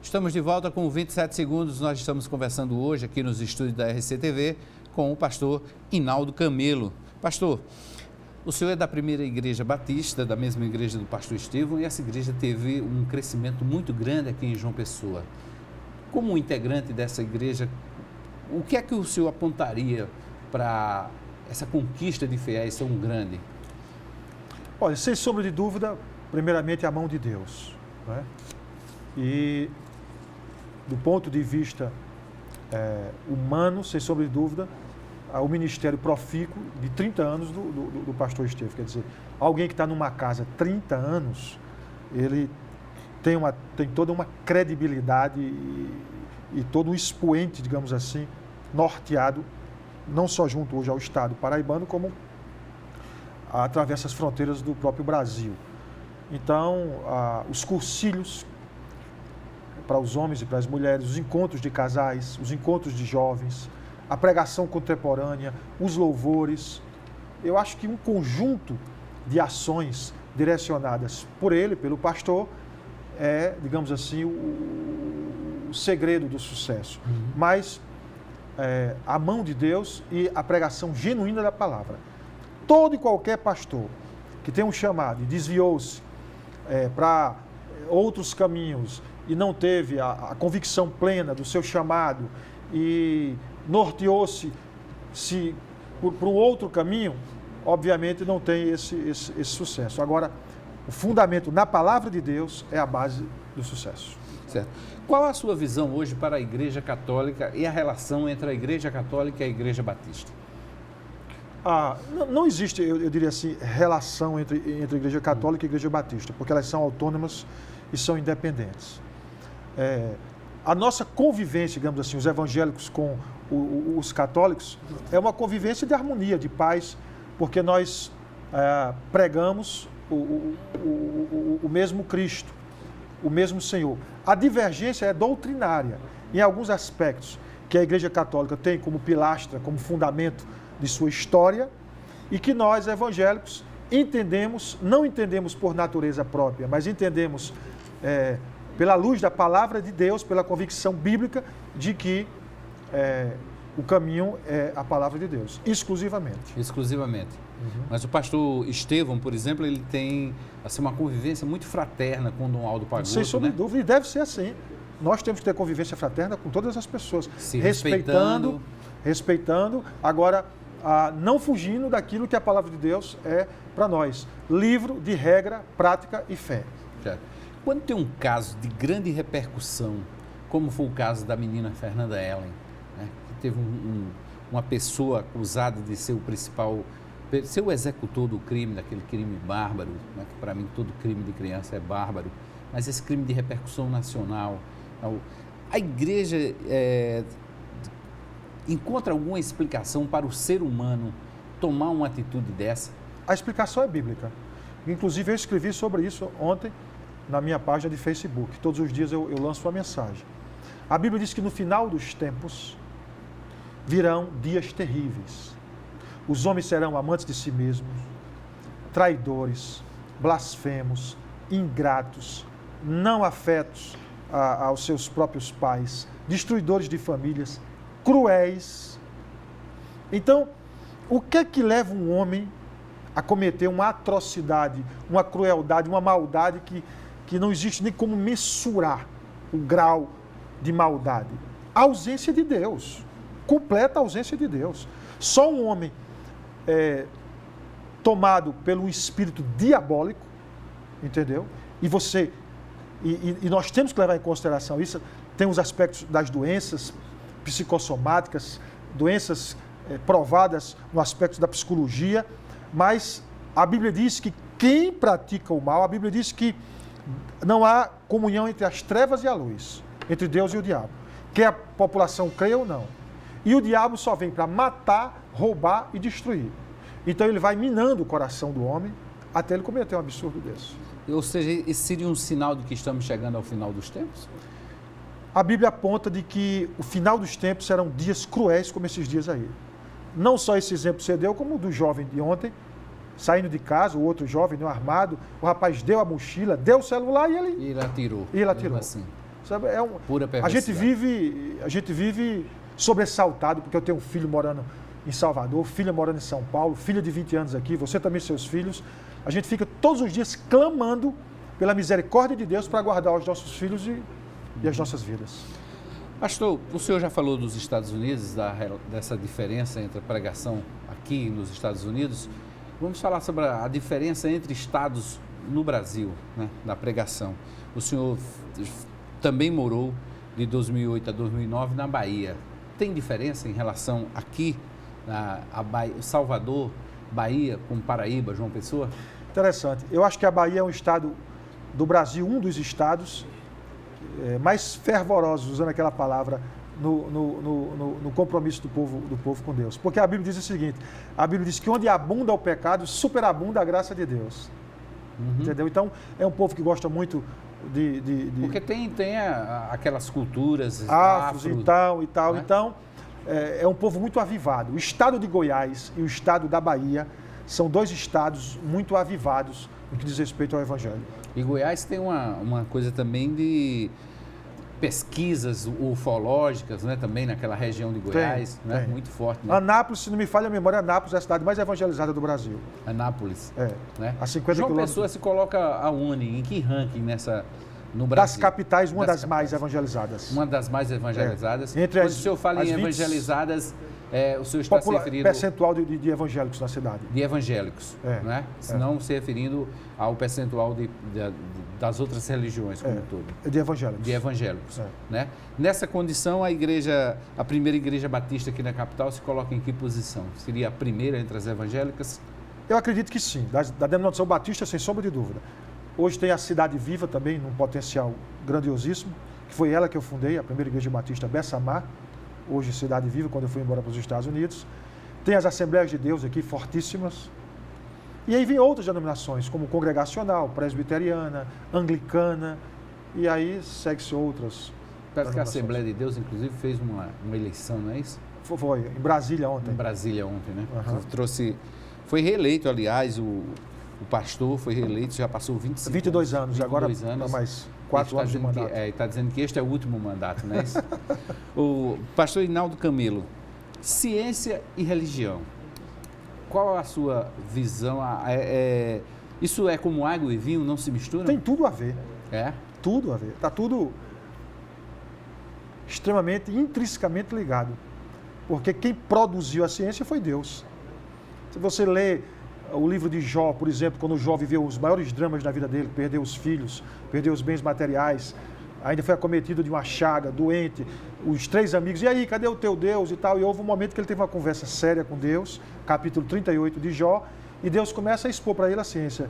Estamos de volta com 27 segundos. Nós estamos conversando hoje aqui nos estúdios da RCTV com o pastor Hinaldo Camelo. Pastor, o senhor é da primeira igreja batista, da mesma igreja do pastor Estevão, e essa igreja teve um crescimento muito grande aqui em João Pessoa. Como integrante dessa igreja, o que é que o senhor apontaria para essa conquista de fiéis tão grande? Olha, sem sombra de dúvida, primeiramente a mão de Deus, né? E do ponto de vista humano, sem sombra de dúvida, o ministério profícuo de 30 anos do pastor Estevão. Quer dizer, alguém que está numa casa 30 anos, ele tem toda uma credibilidade e todo um expoente, digamos assim, norteado, não só junto hoje ao Estado paraibano, como através das fronteiras do próprio Brasil. Então, os cursilhos para os homens e para as mulheres, os encontros de casais, os encontros de jovens, a pregação contemporânea, os louvores. Eu acho que um conjunto de ações direcionadas por ele, pelo pastor, é, digamos assim, o segredo do sucesso. Mas a mão de Deus e a pregação genuína da palavra. Todo e qualquer pastor que tem um chamado e desviou-se para outros caminhos e não teve a convicção plena do seu chamado e norteou-se por um outro caminho, obviamente não tem esse sucesso. Agora, o fundamento na palavra de Deus é a base do sucesso. Certo. Qual a sua visão hoje para a Igreja Católica e a relação entre a Igreja Católica e a Igreja Batista? Não existe, eu diria assim, relação entre a Igreja Católica e a Igreja Batista, porque elas são autônomas e são independentes. A nossa convivência, digamos assim, os evangélicos com os católicos, é uma convivência de harmonia, de paz, porque nós pregamos o mesmo Cristo, o mesmo Senhor. A divergência é doutrinária, em alguns aspectos, que a Igreja Católica tem como pilastra, como fundamento de sua história, e que nós, evangélicos, não entendemos por natureza própria, mas entendemos pela luz da palavra de Deus, pela convicção bíblica de que o caminho é a palavra de Deus, exclusivamente. Exclusivamente. Mas o pastor Estevão, por exemplo, ele tem assim, uma convivência muito fraterna com Dom Aldo Pagotto, sem sombra de dúvida, e deve ser assim. Nós temos que ter convivência fraterna com todas as pessoas, se respeitando, agora não fugindo daquilo que a palavra de Deus é para nós. Livro de regra, prática e fé. Certo. Quando tem um caso de grande repercussão, como foi o caso da menina Fernanda Ellen, né, que teve uma pessoa acusada de ser ser o executor do crime, daquele crime bárbaro, né, que para mim todo crime de criança é bárbaro, mas esse crime de repercussão nacional, a igreja encontra alguma explicação para o ser humano tomar uma atitude dessa? A explicação é bíblica. Inclusive eu escrevi sobre isso ontem, na minha página de Facebook. Todos os dias eu lanço uma mensagem. A Bíblia diz que no final dos tempos virão dias terríveis. Os homens serão amantes de si mesmos, traidores, blasfemos, ingratos, não afetos aos seus próprios pais, destruidores de famílias, cruéis. Então, o que é que leva um homem a cometer uma atrocidade, uma crueldade, uma maldade que não existe nem como mensurar o grau de maldade? A ausência de Deus, completa ausência de Deus. Só um homem tomado pelo espírito diabólico, entendeu? E nós temos que levar em consideração isso. Tem os aspectos das doenças psicossomáticas, doenças provadas no aspecto da psicologia, mas a Bíblia diz que quem pratica o mal, a Bíblia diz que não há comunhão entre as trevas e a luz, entre Deus e o diabo. Quer a população creia ou não. E o diabo só vem para matar, roubar e destruir. Então ele vai minando o coração do homem até ele cometer um absurdo desse. Ou seja, esse seria um sinal de que estamos chegando ao final dos tempos? A Bíblia aponta de que o final dos tempos serão dias cruéis como esses dias aí. Não só esse exemplo você deu, como o do jovem de ontem, saindo de casa, o outro jovem, armado, o rapaz deu a mochila, deu o celular e ele atirou. E ele atirou. Assim. Sabe? Pura a gente perversidade. vive sobressaltado, porque eu tenho um filho morando em Salvador, filha morando em São Paulo, filha de 20 anos aqui, você também, seus filhos. A gente fica todos os dias clamando pela misericórdia de Deus para guardar os nossos filhos e as nossas vidas. Pastor, o senhor já falou dos Estados Unidos, dessa diferença entre a pregação aqui nos Estados Unidos. Vamos falar sobre a diferença entre estados no Brasil, né, da pregação. O senhor também morou de 2008 a 2009 na Bahia. Tem diferença em relação aqui, a Salvador, Bahia, com Paraíba, João Pessoa? Interessante. Eu acho que a Bahia é um estado do Brasil, um dos estados mais fervorosos, usando aquela palavra, no compromisso do povo com Deus. Porque a Bíblia diz o seguinte, a Bíblia diz que onde abunda o pecado, superabunda a graça de Deus. Entendeu? Então, é um povo que gosta muito de... Porque tem aquelas culturas afros e tal. Né? Então, é um povo muito avivado. O estado de Goiás e o estado da Bahia são dois estados muito avivados no que diz respeito ao Evangelho. E Goiás tem uma coisa também de pesquisas ufológicas, né, também naquela região de Goiás, né, muito forte. Né? Anápolis, se não me falha a memória, Anápolis é a cidade mais evangelizada do Brasil. Anápolis. Né? A 50 João quilômetros. Pessoa se coloca aonde? Em que ranking no Brasil? Das capitais, uma das mais evangelizadas. Uma das mais evangelizadas. Entre Quando o senhor fala em evangelizadas, o senhor está se referindo... Percentual de evangélicos na cidade. De evangélicos, né? Não se referindo ao percentual das outras religiões como um todo. De evangélicos. De evangélicos, né? Nessa condição, a primeira igreja batista aqui na capital se coloca em que posição? Seria a primeira entre as evangélicas? Eu acredito que sim, da denominação batista, sem sombra de dúvida. Hoje tem a Cidade Viva também, num potencial grandiosíssimo, que foi ela que eu fundei, a primeira igreja batista Bessamar, hoje Cidade Viva, quando eu fui embora para os Estados Unidos. Tem as Assembleias de Deus aqui, fortíssimas. E aí vem outras denominações, como Congregacional, Presbiteriana, Anglicana, e aí segue-se outras. Parece que a Assembleia de Deus, inclusive, fez uma eleição, não é isso? Foi, em Brasília ontem. Em Brasília ontem, né? Foi reeleito, aliás, o pastor foi reeleito, já passou 22 anos, agora para mais 4 anos de mandato. Está dizendo que este é o último mandato, não é isso? O pastor Inaldo Camelo, ciência e religião, qual a sua visão? Isso é como água e vinho, não se misturam? Tem tudo a ver. É? Tudo a ver. Está tudo extremamente, intrinsecamente ligado. Porque quem produziu a ciência foi Deus. Se você lê o livro de Jó, por exemplo, quando Jó viveu os maiores dramas da vida dele, perdeu os filhos, perdeu os bens materiais, ainda foi acometido de uma chaga, doente, os 3 amigos, e aí, cadê o teu Deus e tal? E houve um momento que ele teve uma conversa séria com Deus, capítulo 38 de Jó, e Deus começa a expor para ele a ciência.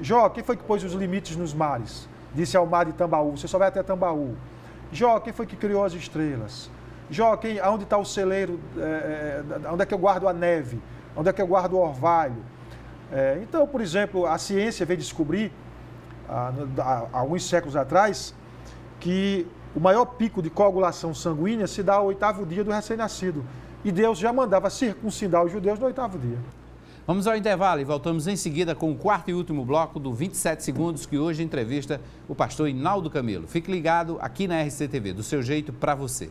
Jó, quem foi que pôs os limites nos mares? Disse ao mar de Tambaú, você só vai até Tambaú. Jó, quem foi que criou as estrelas? Jó, aonde está o celeiro, onde é que eu guardo a neve? Onde é que eu guardo o orvalho? Então, por exemplo, a ciência veio descobrir, há alguns séculos atrás, que o maior pico de coagulação sanguínea se dá ao 8º dia do recém-nascido. E Deus já mandava circuncidar os judeus no 8º dia. Vamos ao intervalo e voltamos em seguida com o 4º e último bloco do 27 Segundos, que hoje entrevista o pastor Inaldo Camelo. Fique ligado aqui na RCTV, do seu jeito, para você.